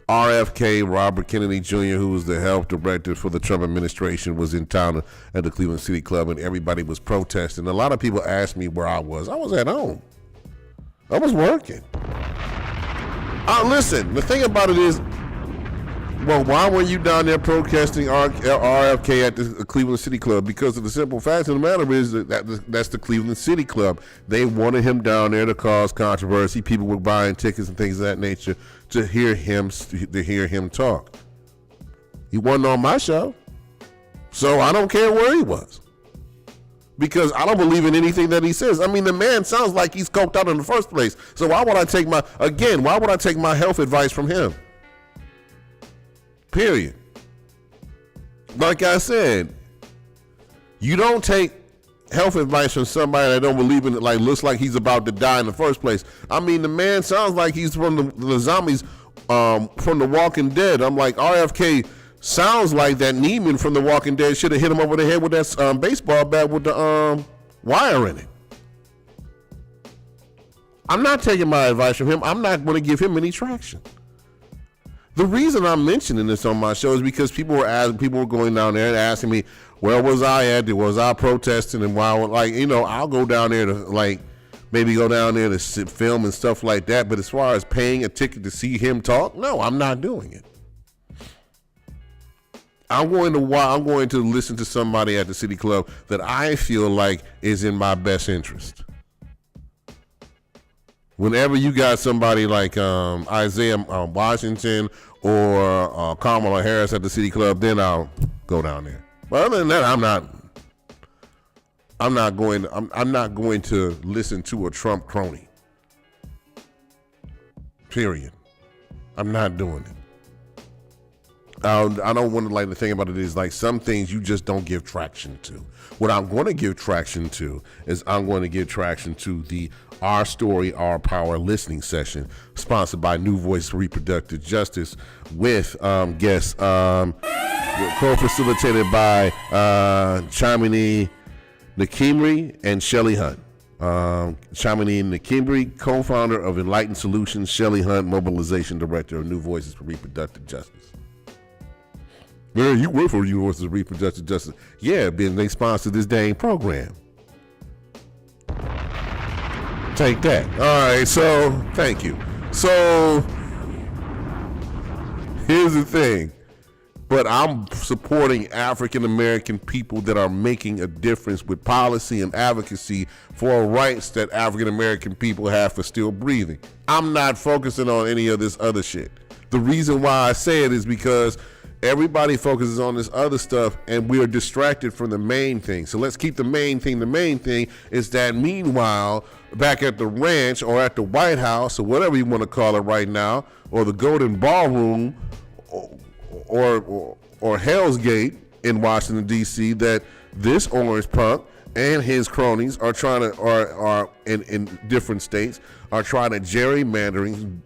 RFK, Robert Kennedy Jr., who was the health director for the Trump administration, was in town at the Cleveland City Club, and everybody was protesting. A lot of people asked me where I was. I was at home. I was working. Listen, the thing about it is, well, why were you down there protesting RFK at the Cleveland City Club? Because of the simple fact of the matter is that's the Cleveland City Club. They wanted him down there to cause controversy. People were buying tickets and things of that nature to hear him talk. He wasn't on my show, so I don't care where he was, because I don't believe in anything that he says. I mean, the man sounds like he's coked out in the first place. So why would I take my health advice from him? Period. Like I said, you don't take health advice from somebody that don't believe in it, like looks like he's about to die in the first place. I mean, the man sounds like he's from the zombies from The Walking Dead. I'm like, RFK sounds like that Neiman from The Walking Dead should have hit him over the head with that baseball bat with the wire in it. I'm not taking my advice from him. I'm not going to give him any traction. The reason I'm mentioning this on my show is because people were going down there and asking me, where was I at? Was I protesting? And why? I'll go down there to maybe go down there to film and stuff like that. But as far as paying a ticket to see him talk, no, I'm not doing it. I'm going to listen to somebody at the City Club that I feel like is in my best interest. Whenever you got somebody like Isaiah Washington or Kamala Harris at the City Club, then I'll go down there. But other than that, I'm not going to listen to a Trump crony. Period. I'm not doing it. I don't want to the thing about it is some things you just don't give traction to. What I'm going to give traction to is I'm going to give traction to the Our Story, Our Power listening session, sponsored by New Voice for Reproductive Justice, with guests co-facilitated by Chamini Nakimri and Shelly Hunt. Chamini Nakimri, co-founder of Enlightened Solutions, Shelly Hunt, mobilization director of New Voices for Reproductive Justice. Man, you work for New Voices for Reproductive Justice. Yeah, they sponsor this dang program. Take that. All right, so thank you. So here's the thing. but I'm supporting African American people that are making a difference with policy and advocacy for rights that African American people have for still breathing. I'm not focusing on any of this other shit. The reason why I say it is because everybody focuses on this other stuff and we're distracted from the main thing. So let's keep the main thing. The main thing is that meanwhile, back at the ranch or at the White House or whatever you want to call it right now, or the Golden Ballroom or Hell's Gate in Washington, D.C., that this orange punk and his cronies are trying to, are in different states, are trying to gerrymandering,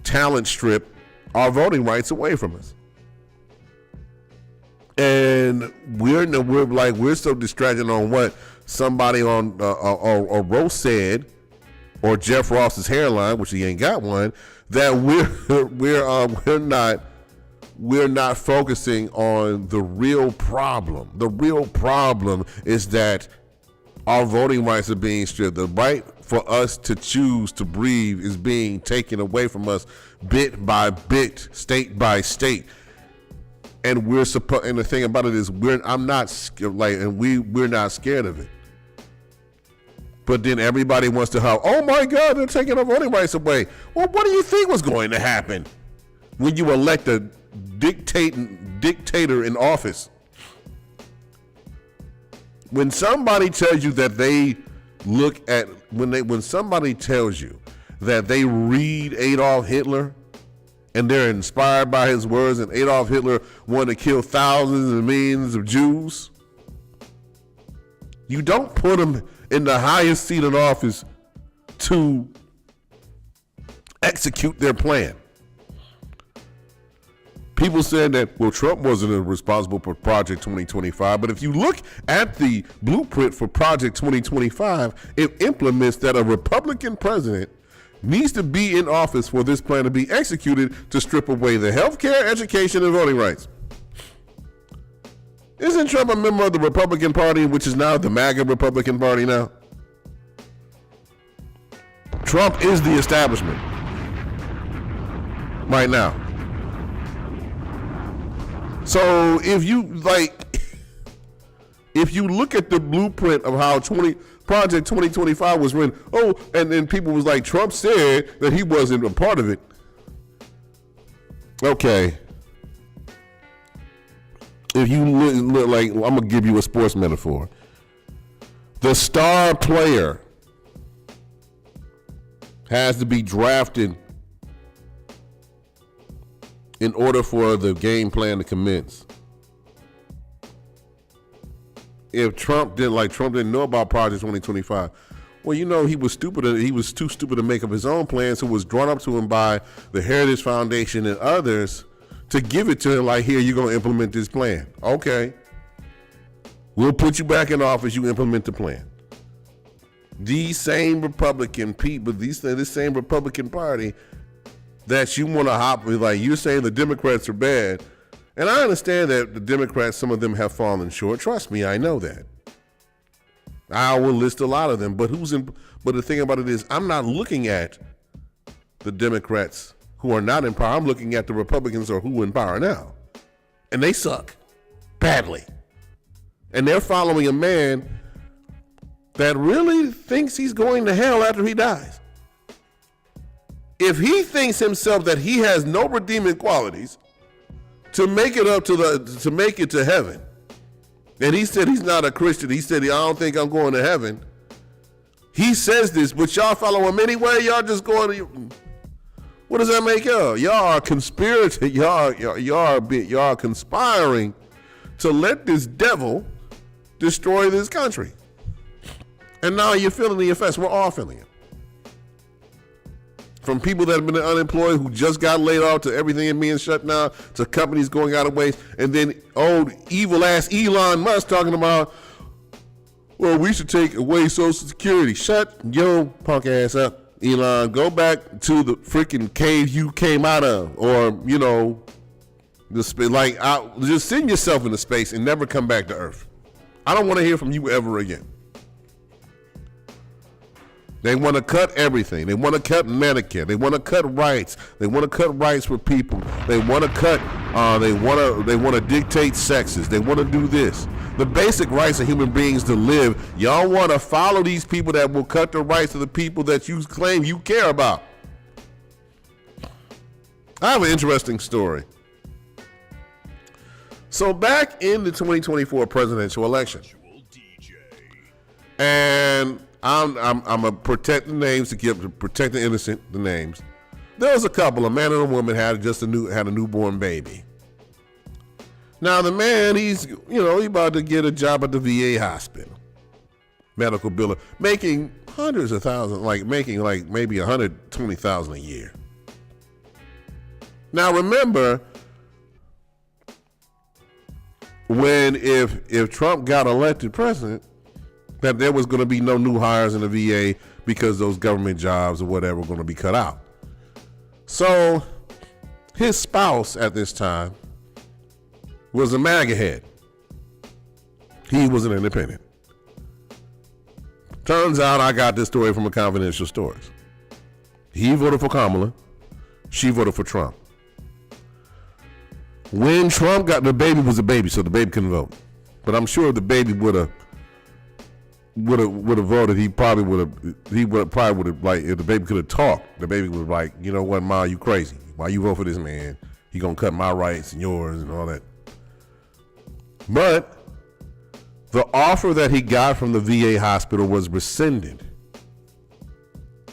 talent strip our voting rights away from us. And we're so distracted on what somebody on or Rose said, or Jeff Ross's hairline, which he ain't got one, that we're not focusing on the real problem. The real problem is that our voting rights are being stripped. The right for us to choose to breathe is being taken away from us bit by bit, state by state. And and the thing about it is we're not scared of it. But then everybody wants to holler, oh my God, they're taking our voting rights away. Well, what do you think was going to happen when you elect a dictator in office? When somebody tells you that they when somebody tells you that they read Adolf Hitler and they're inspired by his words, and Adolf Hitler wanted to kill thousands and millions of Jews, you don't put them in the highest seat in office to execute their plan. People said that, well, Trump wasn't responsible for Project 2025, but if you look at the blueprint for Project 2025, it implements that a Republican president needs to be in office for this plan to be executed to strip away the healthcare, education, and voting rights. Isn't Trump a member of the Republican Party, which is now the MAGA Republican Party now? Trump is the establishment right now. So if you look at the blueprint of how Project 2025 was written, and then people was like, Trump said that he wasn't a part of it. Okay. If you look like, I'm gonna give you a sports metaphor. The star player has to be drafted in order for the game plan to commence. If Trump didn't know about Project 2025, well, he was stupid. He was too stupid to make up his own plan, so it was drawn up to him by the Heritage Foundation and others to give it to him like, here, you're going to implement this plan. Okay. We'll put you back in office, you implement the plan. These same Republican people, this same Republican Party that you want to hop with, like you're saying the Democrats are bad. And I understand that the Democrats, some of them have fallen short. Trust me, I know that. I will list a lot of them, but the thing about it is I'm not looking at the Democrats who are not in power. I'm looking at the Republicans who are in power now. And they suck badly. And they're following a man that really thinks he's going to hell after he dies. If he thinks himself that he has no redeeming qualities to make it to heaven, and he said he's not a Christian, he said, I don't think I'm going to heaven. He says this, but y'all follow him anyway. Y'all just going to. What does that make y'all? Y'all are conspiracy. Y'all are conspiring to let this devil destroy this country. And now you're feeling the effects. We're all feeling it. From people that have been unemployed who just got laid off to everything being shut down to companies going out of waste. And then old evil ass Elon Musk talking about, well, we should take away Social Security. Shut your punk ass up, Elon. Go back to the freaking cave you came out of. Or, just send yourself into space and never come back to Earth. I don't want to hear from you ever again. They want to cut everything. They want to cut Medicare. They want to cut rights. They want to cut rights for people. They want to cut. They want to dictate sexes. They want to do this. The basic rights of human beings to live. Y'all want to follow these people that will cut the rights of the people that you claim you care about. I have an interesting story. So back in the 2024 presidential election, and I'm gonna protect the names to protect the innocent. The names. There was a couple. A man and a woman had a newborn baby. Now the man, he's about to get a job at the VA hospital, medical biller, making hundreds of thousands, making maybe $120,000 a year. Now remember, if Trump got elected president, that there was going to be no new hires in the VA because those government jobs or whatever were going to be cut out. So his spouse at this time was a MAGA head. He was an independent. Turns out I got this story from a confidential source. He voted for Kamala. She voted for Trump. When Trump got the baby, was a baby, so the baby couldn't vote. But I'm sure if the baby would have voted, he probably would have like, if the baby could have talked, the baby was like, you know what, Ma, you crazy. Why you vote for this man? He gonna cut my rights and yours and all that. But the offer that he got from the VA hospital was rescinded.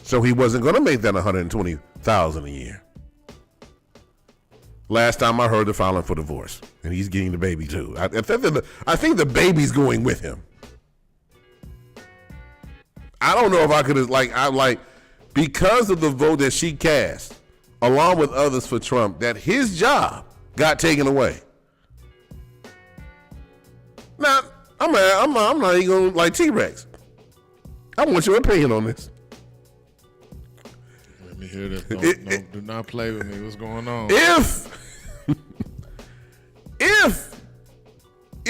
So he wasn't gonna make that $120,000 a year. Last time I heard, they're filing for divorce, and he's getting the baby too. I think the baby's going with him. I don't know if I could have because of the vote that she cast, along with others for Trump, that his job got taken away. Now I'm not even gonna like T-Rex. I want your opinion on this. Let me hear this. Do not play with me. What's going on?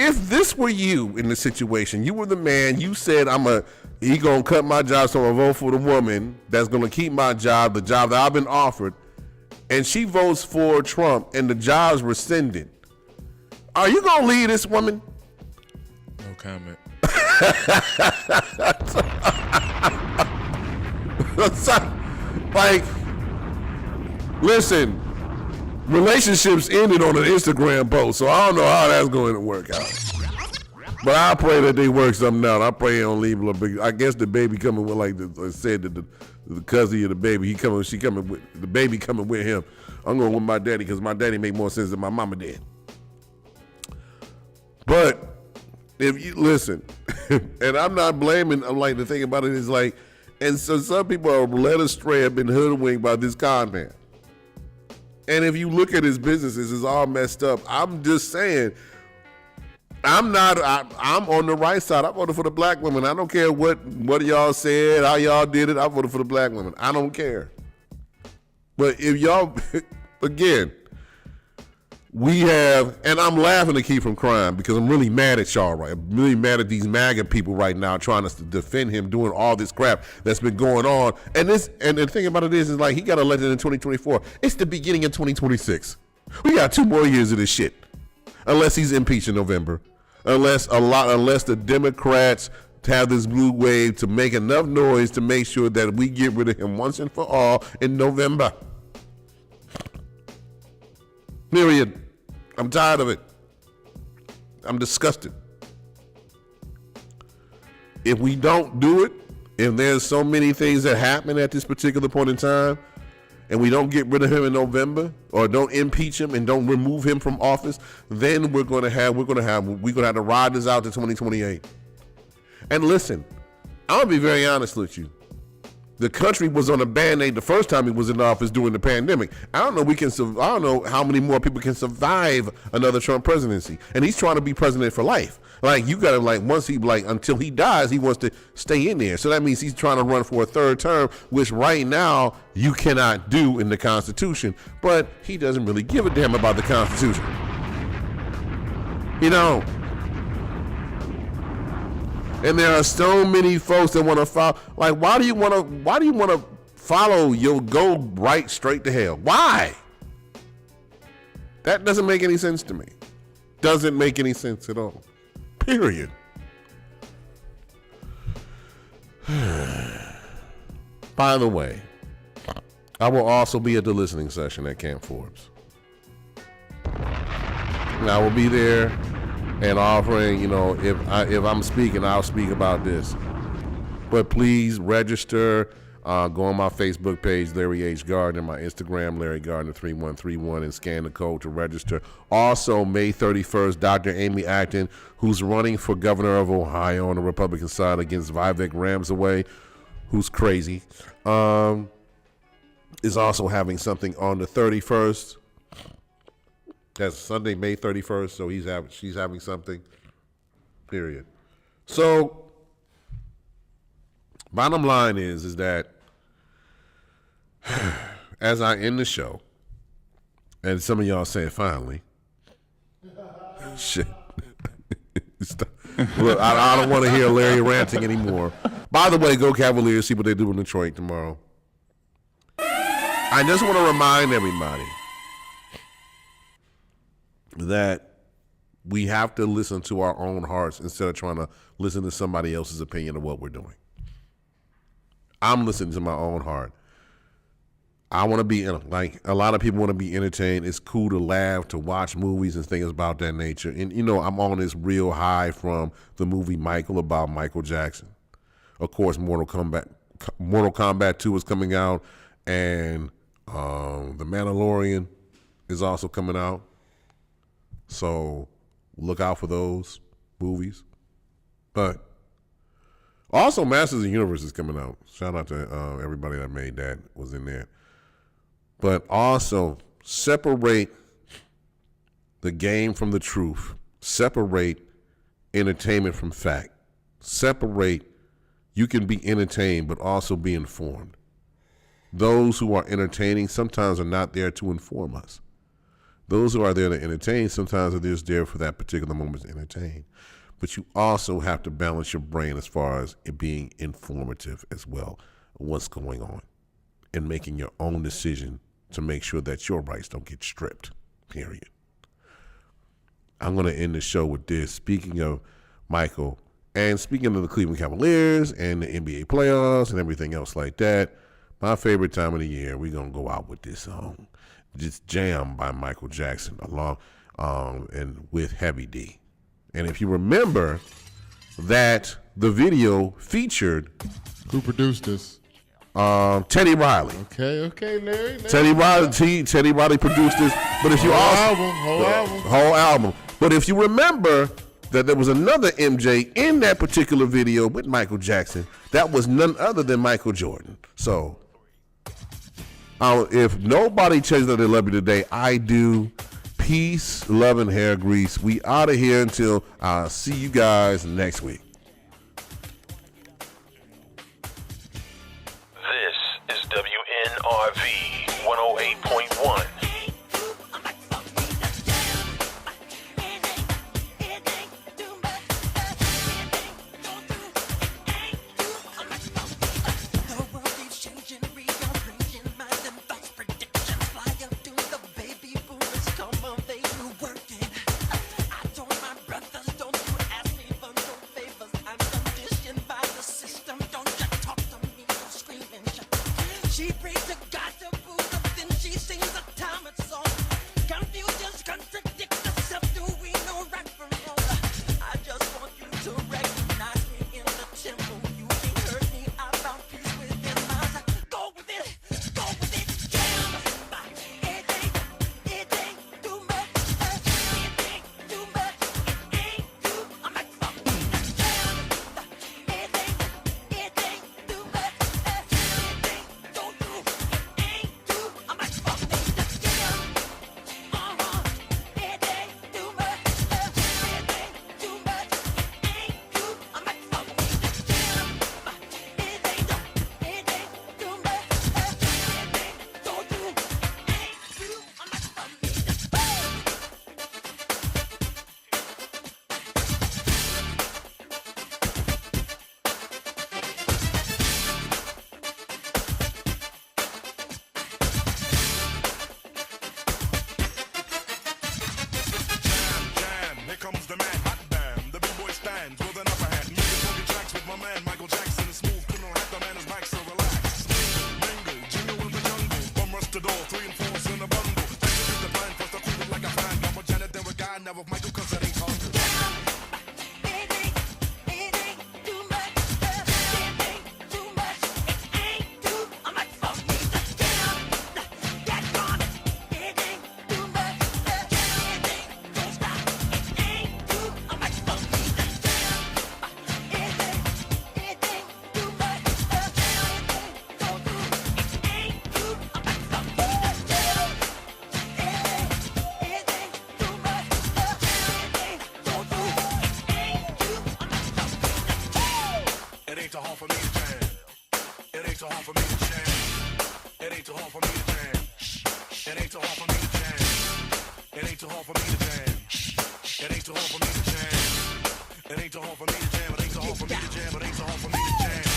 If this were you in the situation, you were the man, you said he gonna cut my job, so I'm gonna vote for the woman that's gonna keep my job, the job that I've been offered, and she votes for Trump and the job's rescinded. Are you gonna leave this woman? No comment. Listen, relationships ended on an Instagram post, so I don't know how that's going to work out. But I pray that they work something out. I pray they don't leave a little big. I guess the baby coming with, like I said, the cousin of the baby, the baby coming with him. I'm going with my daddy because my daddy make more sense than my mama did. But if you listen, and I'm not blaming, the thing about it is and so some people are led astray, have been hoodwinked by this con man. And if you look at his businesses, it's all messed up. I'm just saying, I'm on the right side. I voted for the black women. I don't care what y'all said, how y'all did it. I voted for the black women. I don't care. But if y'all, again, we have, and I'm laughing to keep from crying because I'm really mad at y'all, right? I'm really mad at these MAGA people right now trying to defend him doing all this crap that's been going on. And the thing about it is he got elected in 2024. It's the beginning of 2026. We got 2 more years of this shit. Unless he's impeached in November. Unless the Democrats have this blue wave to make enough noise to make sure that we get rid of him once and for all in November. Period. I'm tired of it. I'm disgusted. If we don't do it, if there's so many things that happen at this particular point in time, and we don't get rid of him in November, or don't impeach him and don't remove him from office, then we're gonna have to ride this out to 2028. And listen, I'm gonna be very honest with you. The country was on a Band-Aid the first time he was in office during the pandemic. I don't know how many more people can survive another Trump presidency. And he's trying to be president for life. You gotta until he dies, he wants to stay in there. So that means he's trying to run for a 3rd term, which right now you cannot do in the Constitution. But he doesn't really give a damn about the Constitution. And there are so many folks that want to follow. Like, why do you want to follow? You'll go right straight to hell. Why? That doesn't make any sense to me. Doesn't make any sense at all. Period. By the way, I will also be at the listening session at Camp Forbes. And I will be there and offering, if I'm speaking, I'll speak about this. But please register. Go on my Facebook page, Larry H. Gardner, my Instagram, Larry Gardner 3131, and scan the code to register. Also, May 31st, Dr. Amy Acton, who's running for governor of Ohio on the Republican side against Vivek Ramsaway, who's crazy, is also having something on the 31st. That's Sunday, May 31st, so she's having something, period. So, bottom line is that as I end the show, and some of y'all say finally, shit. Look, I don't want to hear Larry ranting anymore. By the way, go Cavaliers, see what they do in Detroit tomorrow. I just want to remind everybody that we have to listen to our own hearts instead of trying to listen to somebody else's opinion of what we're doing. I'm listening to my own heart. I want to be, like, a lot of people want to be entertained. It's cool to laugh, to watch movies and things about that nature. And, I'm on this real high from the movie Michael about Michael Jackson. Of course, Mortal Kombat 2 is coming out, and The Mandalorian is also coming out. So look out for those movies. But also Masters of the Universe is coming out. Shout out to everybody that made that, was in there. But also separate the game from the truth. Separate entertainment from fact. Separate, you can be entertained but also be informed. Those who are entertaining sometimes are not there to inform us. Those who are there to entertain sometimes are just there for that particular moment to entertain. But you also have to balance your brain as far as it being informative as well, what's going on, and making your own decision to make sure that your rights don't get stripped, period. I'm going to end the show with this. Speaking of Michael, and speaking of the Cleveland Cavaliers and the NBA playoffs and everything else like that, my favorite time of the year, we're going to go out with this song. Just Jam by Michael Jackson, along and with Heavy D. And if you remember that the video featured, who produced this? Teddy Riley. Okay, Larry. Teddy Riley produced this. But if you whole album. But if you remember that there was another MJ in that particular video with Michael Jackson, that was none other than Michael Jordan. So if nobody tells you that they love you today, I do. Peace, love, and hair grease. We out of here until I'll see you guys next week. This is WNRV 108.1. Favor with Michael, cause it ain't hard to It ain't too hard for me to jam. It ain't too hard for me to jam. It ain't too hard for me to jam. It ain't too hard for me to jam. It ain't too hard for me to jam. It ain't too hard for me to jam. It ain't too hard for me to jam. It ain't too hard for me to jam. It ain't too hard for me to jam.